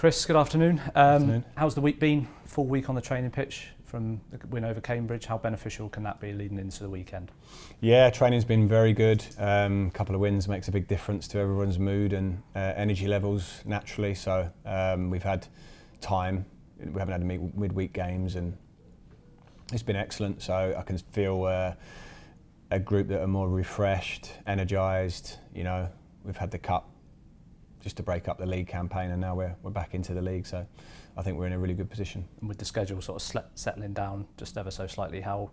Chris, good afternoon. Afternoon. How's the week been? Full week on the training pitch from the win over Cambridge. How beneficial can that be leading into the weekend? Yeah, training's been very good. A couple of wins makes a big difference to everyone's mood and energy levels naturally. So we've had time. We haven't had midweek games, and it's been excellent. So I can feel a group that are more refreshed, energised. You know, we've had the cup just to break up the league campaign, and now we're back into the league. So I think we're in a really good position. And with the schedule sort of settling down just ever so slightly, how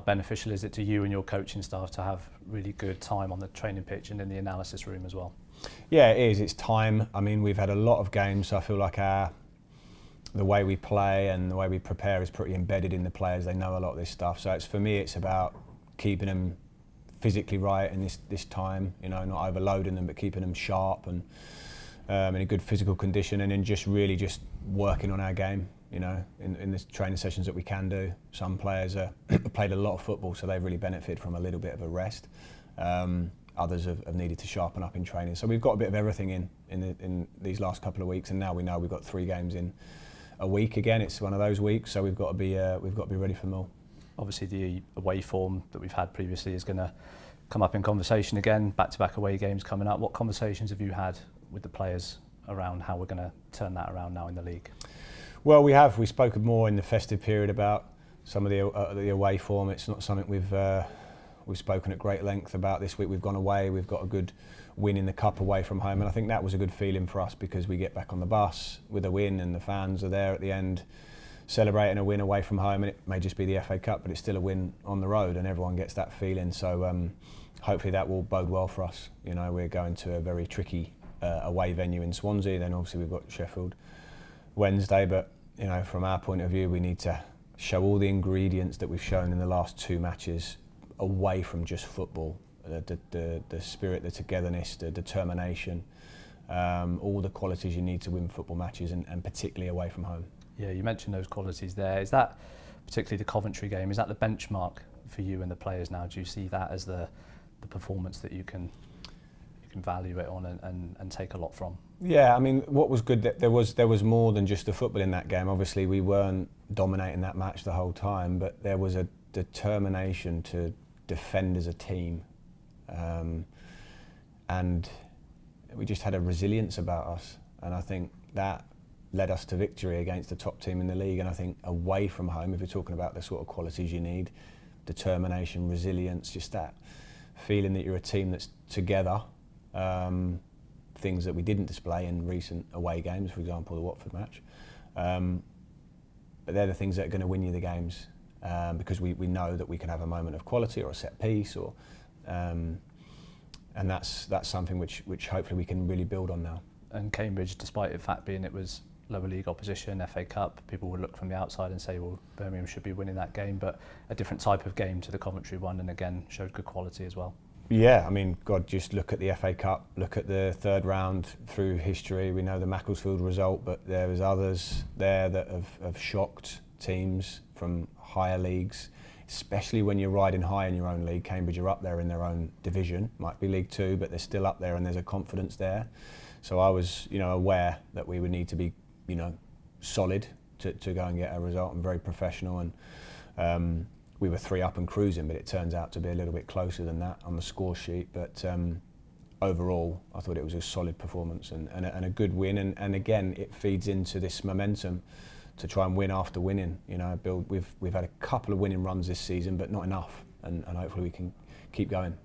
beneficial is it to you and your coaching staff to have really good time on the training pitch and in the analysis room as well? Yeah, it is. It's time. I mean, we've had a lot of games, so I feel like the way we play and the way we prepare is pretty embedded in the players. They know a lot of this stuff. So for me, it's about keeping them physically right in this time. You know, not overloading them, but keeping them sharp and in a good physical condition, and then just working on our game. You know, in the training sessions that we can do. Some players have played a lot of football, so they've really benefited from a little bit of a rest. Others have needed to sharpen up in training. So we've got a bit of everything in these last couple of weeks, and now we know we've got 3 games in a week again. It's one of those weeks, so we've got to be ready for them all. Obviously, the away form that we've had previously is going to come up in conversation again. Back-to-back away games coming up. What conversations have you had with the players around how we're going to turn that around now in the league? Well, we have. We spoke more in the festive period about some of the away form. It's not something we've spoken at great length about this week. We've gone away. We've got a good win in the cup away from home, and I think that was a good feeling for us because we get back on the bus with a win, and the fans are there at the end celebrating a win away from home. And it may just be the FA Cup, but it's still a win on the road, and everyone gets that feeling. So hopefully that will bode well for us. You know, we're going to a very tricky away venue in Swansea. Then obviously we've got Sheffield Wednesday, but you know, from our point of view, we need to show all the ingredients that we've shown in the last 2 matches away from just football. The spirit, the togetherness, the determination, all the qualities you need to win football matches, and particularly away from home. Yeah, you mentioned those qualities there. Is that particularly the Coventry game? Is that the benchmark for you and the players now? Do you see that as the performance that you can value it on and take a lot from? Yeah, I mean, what was good that there was more than just the football in that game. Obviously, we weren't dominating that match the whole time, but there was a determination to defend as a team, and we just had a resilience about us, and I think that led us to victory against the top team in the league. And I think away from home, if you're talking about the sort of qualities you need, determination, resilience, just that feeling that you're a team that's together. Things that we didn't display in recent away games, for example, the Watford match. But they're the things that are going to win you the games, because we know that we can have a moment of quality or a set piece, or and that's something which hopefully we can really build on now. And Cambridge, despite the fact being it was lower league opposition, FA Cup, people would look from the outside and say, well, Birmingham should be winning that game, but a different type of game to the Coventry one, and again showed good quality as well. Yeah, I mean, God, just look at the FA Cup, look at the 3rd round through history. We know the Macclesfield result, but there is others there that have shocked teams from higher leagues, especially when you're riding high in your own league. Cambridge are up there in their own division, might be League 2, but they're still up there, and there's a confidence there. So I was, aware that we would need to be, solid to go and get a result, and very professional, and we were 3 up and cruising, but it turns out to be a little bit closer than that on the score sheet. But overall, I thought it was a solid performance and a good win. And again, it feeds into this momentum to try and win after winning. We've had a couple of winning runs this season, but not enough. And hopefully we can keep going.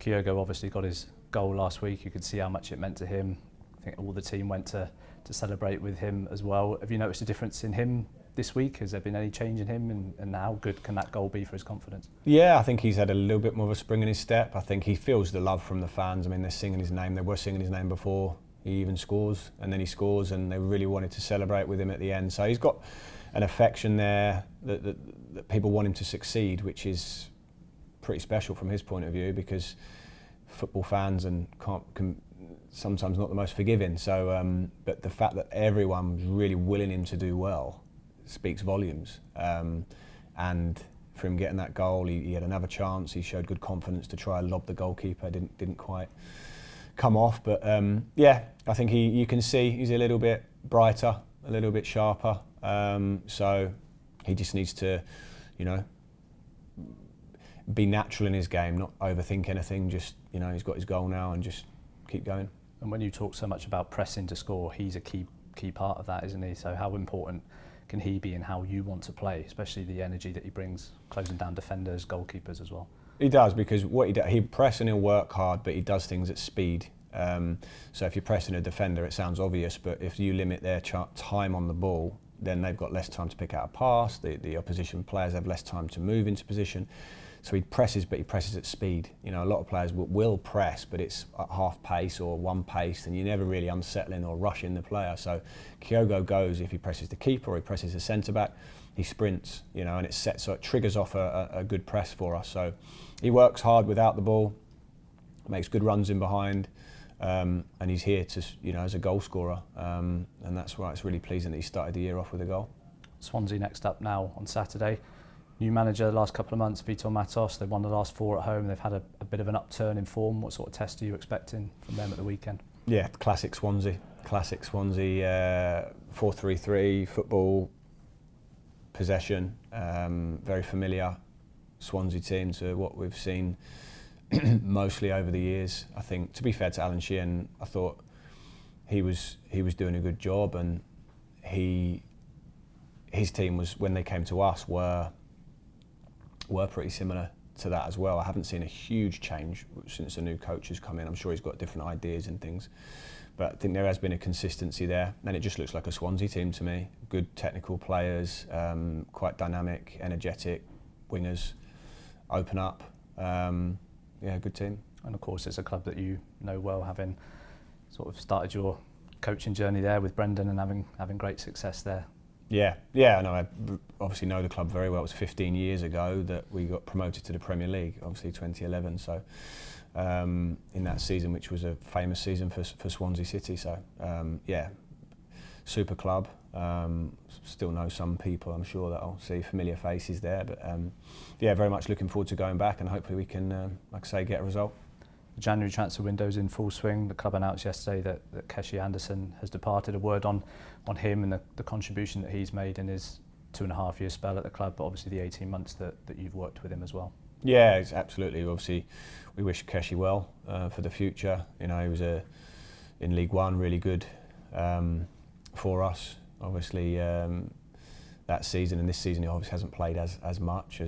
Kyogo obviously got his goal last week. You could see how much it meant to him. I think all the team went to celebrate with him as well. Have you noticed a difference in him this week? Has there been any change in him, and how good can that goal be for his confidence? Yeah, I think he's had a little bit more of a spring in his step. I think he feels the love from the fans. I mean, they're singing his name. They were singing his name before he even scores, and then he scores, and they really wanted to celebrate with him at the end. So he's got an affection there that people want him to succeed, which is pretty special from his point of view, because football fans can sometimes not the most forgiving. So, but the fact that everyone was really willing him to do well speaks volumes. And for him getting that goal, he had another chance. He showed good confidence to try and lob the goalkeeper. Didn't quite come off, but yeah, I think you can see he's a little bit brighter, a little bit sharper. So he just needs to, you know, be natural in his game, not overthink anything. Just, you know, he's got his goal now and just keep going. And when you talk so much about pressing to score, he's a key part of that, isn't he? So how important can he be in how you want to play, especially the energy that he brings, closing down defenders, goalkeepers as well? He does, because what he press and he'll work hard, but he does things at speed. So if you're pressing a defender, it sounds obvious, but if you limit their time on the ball, then they've got less time to pick out a pass. The opposition players have less time to move into position. So he presses, but he presses at speed. You know, a lot of players will press, but it's at half pace or one pace, and you're never really unsettling or rushing the player. So Kyogo goes, if he presses the keeper or he presses the centre back, he sprints, you know, and it sets, so it triggers off a good press for us. So he works hard without the ball, makes good runs in behind, and he's here to, you know, as a goal scorer, and that's why it's really pleasing that he started the year off with a goal. Swansea next up now on Saturday. New manager the last couple of months, Vitor Matos. They've won the last 4 at home. They've had a bit of an upturn in form. What sort of test are you expecting from them at the weekend? Yeah, classic Swansea. 4-3-3 football, possession, very familiar Swansea team to what we've seen mostly over the years. I think, to be fair to Alan Sheehan, I thought he was doing a good job, and his team was, when they came to us, were pretty similar to that as well. I haven't seen a huge change since the new coach has come in. I'm sure he's got different ideas and things, but I think there has been a consistency there, and it just looks like a Swansea team to me. Good technical players, quite dynamic, energetic wingers, open up. Yeah, good team. And of course, it's a club that you know well, having sort of started your coaching journey there with Brendan and having great success there. Yeah, no, I obviously know the club very well. It was 15 years ago that we got promoted to the Premier League, obviously 2011. So in that season, which was a famous season for Swansea City. So yeah, super club. Still know some people, I'm sure, that I'll see familiar faces there. But yeah, very much looking forward to going back, and hopefully we can, like I say, get a result. The January transfer window's in full swing. The club announced yesterday that Keshi Anderson has departed. A word on him and the contribution that he's made in his 2.5-year spell at the club, but obviously the 18 months that you've worked with him as well. Yeah, it's absolutely. Obviously, we wish Keshi well for the future. You know, he was in League One, really good for us. Obviously, that season and this season, he obviously hasn't played as much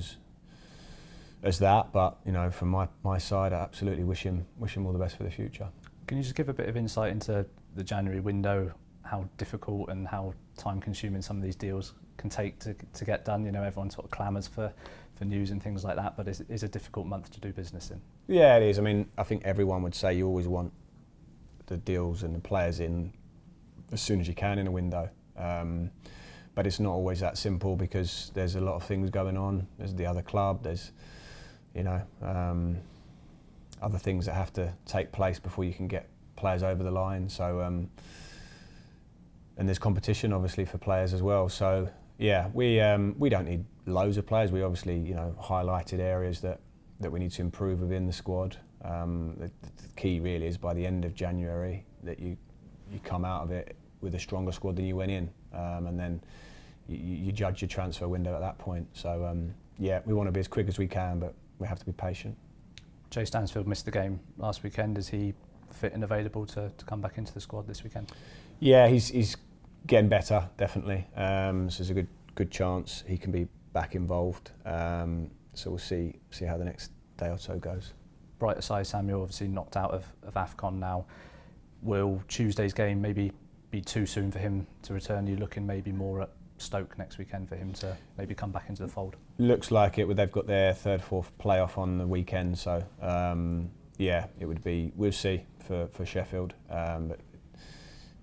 as that, but you know, from my side, I absolutely wish him all the best for the future. Can you just give a bit of insight into the January window, how difficult and how time-consuming some of these deals can take to get done? You know, everyone sort of clamours for news and things like that, but it's a difficult month to do business in. Yeah, it is. I mean, I think everyone would say you always want the deals and the players in as soon as you can in a window. But it's not always that simple, because there's a lot of things going on. There's the other club, there's, you know, other things that have to take place before you can get players over the line. So, and there's competition obviously for players as well. So yeah, we don't need loads of players. We obviously, you know, highlighted areas that we need to improve within the squad. The key really is by the end of January that you come out of it with a stronger squad than you went in, and then you judge your transfer window at that point. So yeah, we want to be as quick as we can, but we have to be patient. Jay Stansfield missed the game last weekend. Is he fit and available to come back into the squad this weekend? Yeah, he's getting better, definitely. So there's a good chance he can be back involved. So we'll see how the next day or so goes. Brighter side, Samuel obviously knocked out of AFCON now. Will Tuesday's game maybe be too soon for him to return? You're looking maybe more at Stoke next weekend for him to maybe come back into the fold? Looks like it. They've got their third, fourth playoff on the weekend, so yeah, it would be. We'll see for Sheffield, but it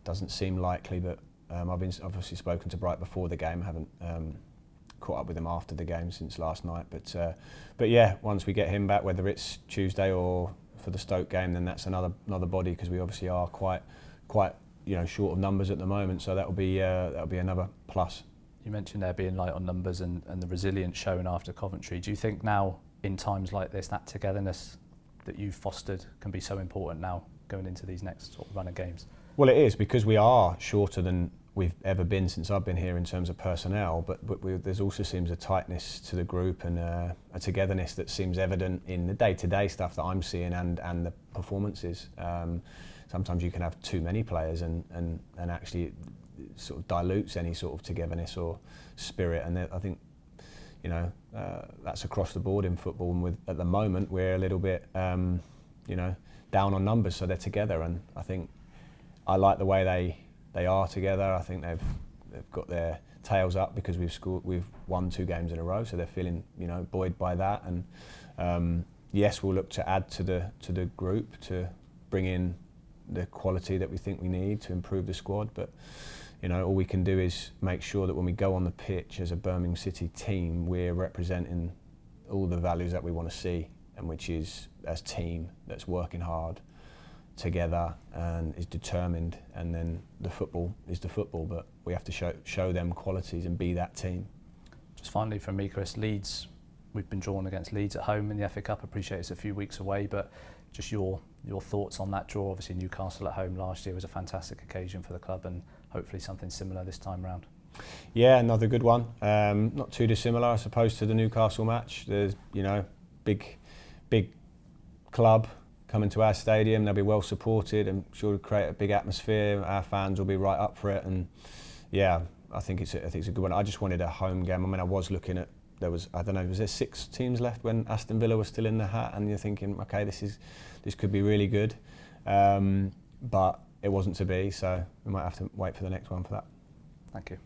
doesn't seem likely. But I've obviously spoken to Bright before the game. I haven't caught up with him after the game since last night. But yeah, once we get him back, whether it's Tuesday or for the Stoke game, then that's another body, because we obviously are quite short of numbers at the moment. So that'll be another plus. You mentioned there being light on numbers and the resilience shown after Coventry. Do you think now, in times like this, that togetherness that you've fostered can be so important now going into these next sort of run of games? Well, it is, because we are shorter than we've ever been since I've been here in terms of personnel, but there's also seems a tightness to the group and a togetherness that seems evident in the day-to-day stuff that I'm seeing and the performances. Sometimes you can have too many players and actually it sort of dilutes any sort of togetherness or spirit, and I think that's across the board in football, and at the moment we're a little bit down on numbers, so they're together, and I think I like the way they are together. I think they've got their tails up because we've won 2 games in a row, so they're feeling buoyed by that. And yes, we'll look to add to the group to bring in the quality that we think we need to improve the squad. But all we can do is make sure that when we go on the pitch as a Birmingham City team, we're representing all the values that we want to see, and which is as team that's working hard together and is determined, and then the football is the football, but we have to show them qualities and be that team. Just finally from me, Chris, Leeds, we've been drawn against Leeds at home in the FA Cup. I appreciate it's a few weeks away, but just your thoughts on that draw. Obviously Newcastle at home last year was a fantastic occasion for the club, and hopefully something similar this time round. Yeah, another good one. Not too dissimilar, I suppose, to the Newcastle match. There's big club coming to our stadium. They'll be well supported and sure to create a big atmosphere. Our fans will be right up for it, and yeah, I think it's a good one. I just wanted a home game. I mean, I was looking at, was there 6 teams left when Aston Villa was still in the hat, and you're thinking, okay, this could be really good, but it wasn't to be, so we might have to wait for the next one for that. Thank you.